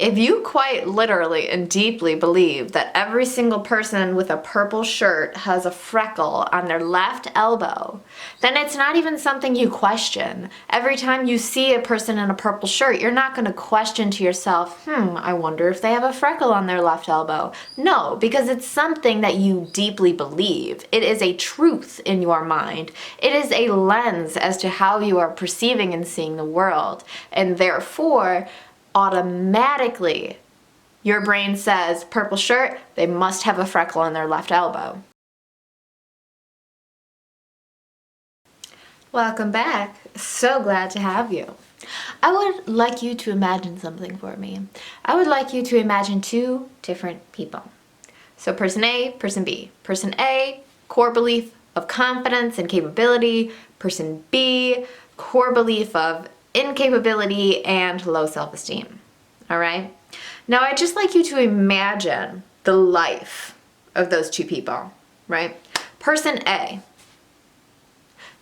If you quite literally and deeply believe that every single person with a purple shirt has a freckle on their left elbow, then it's not even something you question. Every time you see a person in a purple shirt, you're not going to question to yourself, I wonder if they have a freckle on their left elbow. No, because it's something that you deeply believe. It is a truth in your mind. It is a lens as to how you are perceiving and seeing the world. And therefore, automatically, your brain says, purple shirt, they must have a freckle on their left elbow. Welcome back. So glad to have you. I would like you to imagine something for me. I would like you to imagine two different people. So person A, person B. Person A, core belief of confidence and capability. Person B, core belief of incapability and low self-esteem. All right? Now I'd just like you to imagine the life of those two people, right? Person A,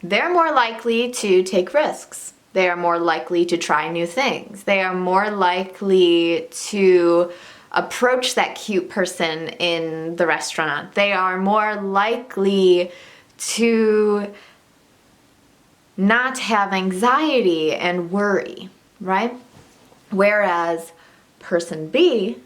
they're more likely to take risks. They are more likely to try new things. They are more likely to approach that cute person in the restaurant. They are more likely to not have anxiety and worry, right? Whereas person B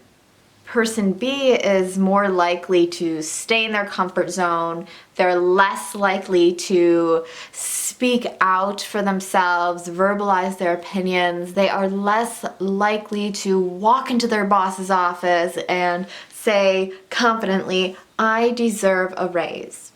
is more likely to stay in their comfort zone. They're less likely to speak out for themselves, verbalize their opinions. They are less likely to walk into their boss's office and say confidently, I deserve a raise.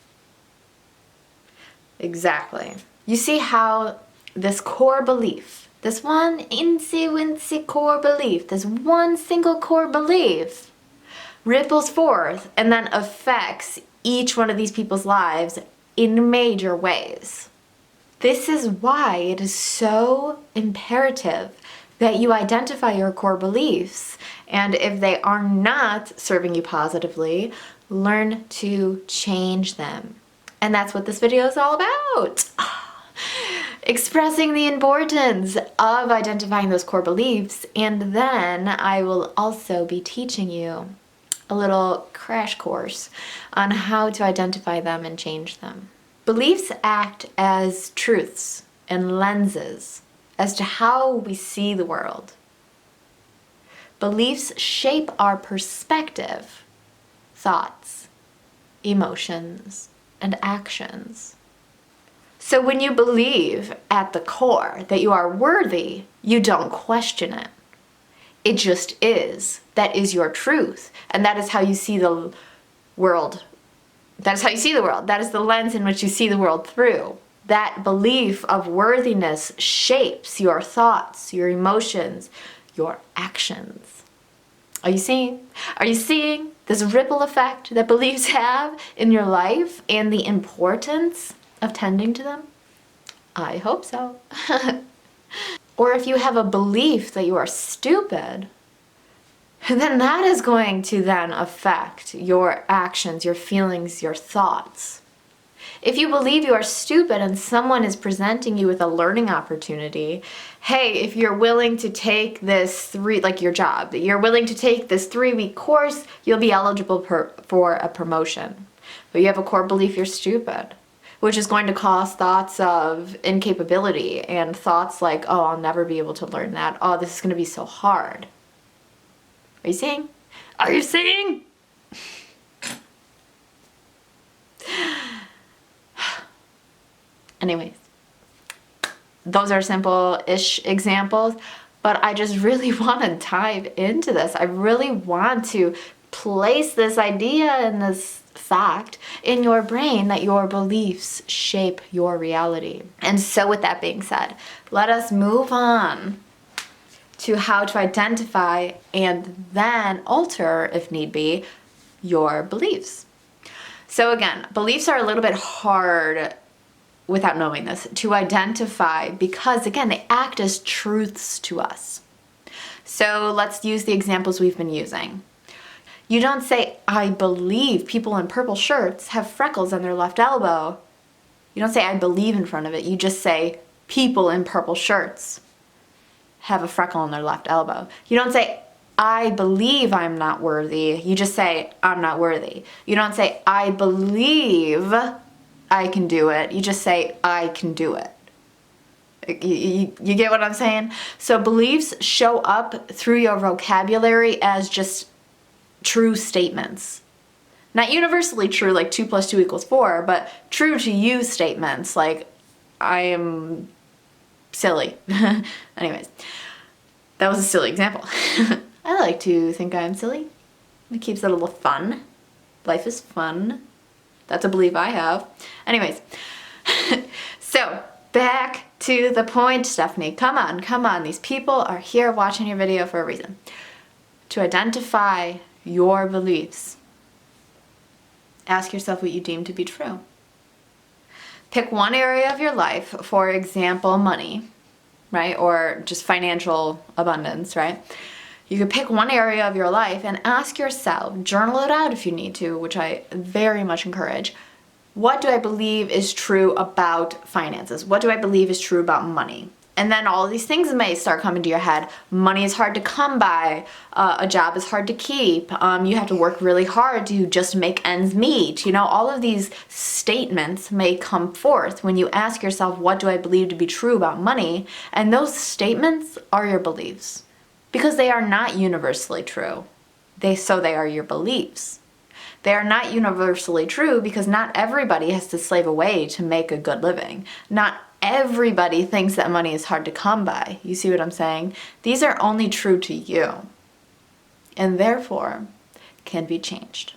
Exactly. You see how this core belief, this one incy-wincy core belief, this one single core belief ripples forth and then affects each one of these people's lives in major ways. This is why it is so imperative that you identify your core beliefs, and if they are not serving you positively, learn to change them. And that's what this video is all about. Expressing the importance of identifying those core beliefs, and then I will also be teaching you a little crash course on how to identify them and change them. Beliefs act as truths and lenses as to how we see the world. Beliefs shape our perspective, thoughts, emotions, and actions. So when you believe at the core that you are worthy, you don't question it. It just is. That is your truth. And that is how you see the world. That is how you see the world. That is the lens in which you see the world through. That belief of worthiness shapes your thoughts, your emotions, your actions. Are you seeing? Are you seeing this ripple effect that beliefs have in your life and the importance of tending to them? I hope so. Or if you have a belief that you are stupid, then that is going to then affect your actions, your feelings, your thoughts. If you believe you are stupid and someone is presenting you with a learning opportunity, hey, if you're willing to take this your job, you're willing to take this 3-week course, you'll be eligible for a promotion. But you have a core belief you're stupid, which is going to cause thoughts of incapability and thoughts like, oh, I'll never be able to learn that. Oh, this is going to be so hard. Are you seeing? Are you seeing? Anyways, those are simple-ish examples, but I just really want to dive into this. I really want to place this idea and this fact in your brain that your beliefs shape your reality. And so with that being said, let us move on to how to identify and then alter, if need be, your beliefs. So again, beliefs are a little bit hard without knowing this to identify because again, they act as truths to us. So let's use the examples we've been using. You don't say, I believe people in purple shirts have freckles on their left elbow. You don't say, I believe in front of it. You just say, people in purple shirts have a freckle on their left elbow. You don't say, I believe I'm not worthy. You just say, I'm not worthy. You don't say, I believe I can do it. You just say, I can do it. You get what I'm saying? So beliefs show up through your vocabulary as just true statements. Not universally true, like 2 + 2 = 4, but true to you statements, like, I am silly. Anyways, that was a silly example. I like to think I'm silly. It keeps it a little fun. Life is fun. That's a belief I have. Anyways, so back to the point, Stephanie. Come on. These people are here watching your video for a reason. To identify your beliefs, ask yourself what you deem to be true. Pick one area of your life, for example, money, right? Or just financial abundance, right? You could pick one area of your life and ask yourself, journal it out if you need to, which I very much encourage. What do I believe is true about finances? What do I believe is true about money? And then all of these things may start coming to your head. Money is hard to come by. A job is hard to keep. You have to work really hard to just make ends meet. You know, all of these statements may come forth when you ask yourself, what do I believe to be true about money? And those statements are your beliefs because they are not universally true. So they are your beliefs. They are not universally true because not everybody has to slave away to make a good living. Not everybody thinks that money is hard to come by. You see what I'm saying? These are only true to you, and therefore can be changed.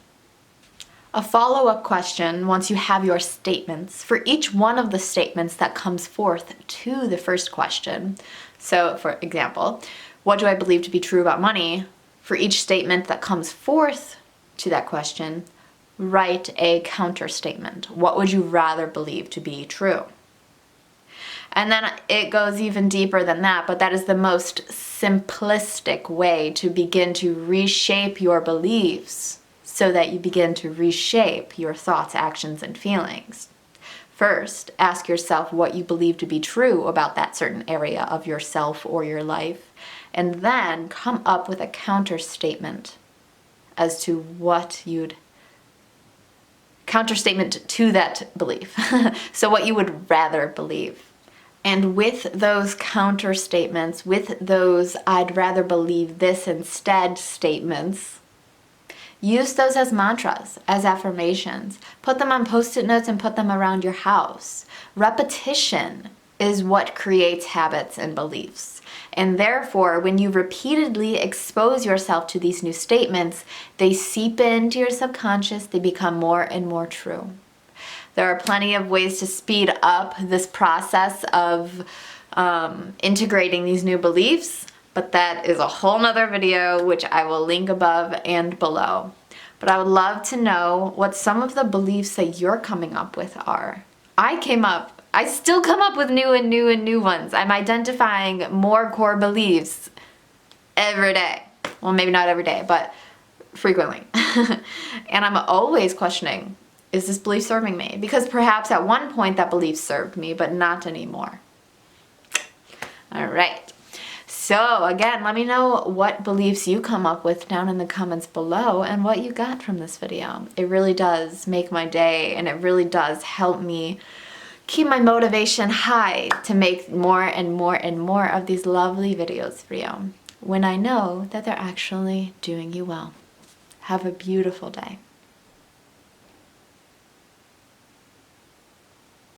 A follow-up question, once you have your statements, for each one of the statements that comes forth to the first question. So, for example, what do I believe to be true about money? For each statement that comes forth to that question, write a counter statement. What would you rather believe to be true? And then it goes even deeper than that, but that is the most simplistic way to begin to reshape your beliefs so that you begin to reshape your thoughts, actions, and feelings. First, ask yourself what you believe to be true about that certain area of yourself or your life, and then come up with a counter statement as to what you'd counter statement to that belief. So what you would rather believe. And with those counter statements, with those I'd rather believe this instead statements, use those as mantras, as affirmations. Put them on Post-it notes and put them around your house. Repetition is what creates habits and beliefs. And therefore, when you repeatedly expose yourself to these new statements, they seep into your subconscious, they become more and more true. There are plenty of ways to speed up this process of integrating these new beliefs, but that is a whole nother video, which I will link above and below. But I would love to know what some of the beliefs that you're coming up with are. I still come up with new ones. I'm identifying more core beliefs every day. Well, maybe not every day, but frequently. And I'm always questioning, is this belief serving me? Because perhaps at one point that belief served me, but not anymore. All right. So again, let me know what beliefs you come up with down in the comments below and what you got from this video. It really does make my day, and it really does help me keep my motivation high to make more and more and more of these lovely videos for you when I know that they're actually doing you well. Have a beautiful day.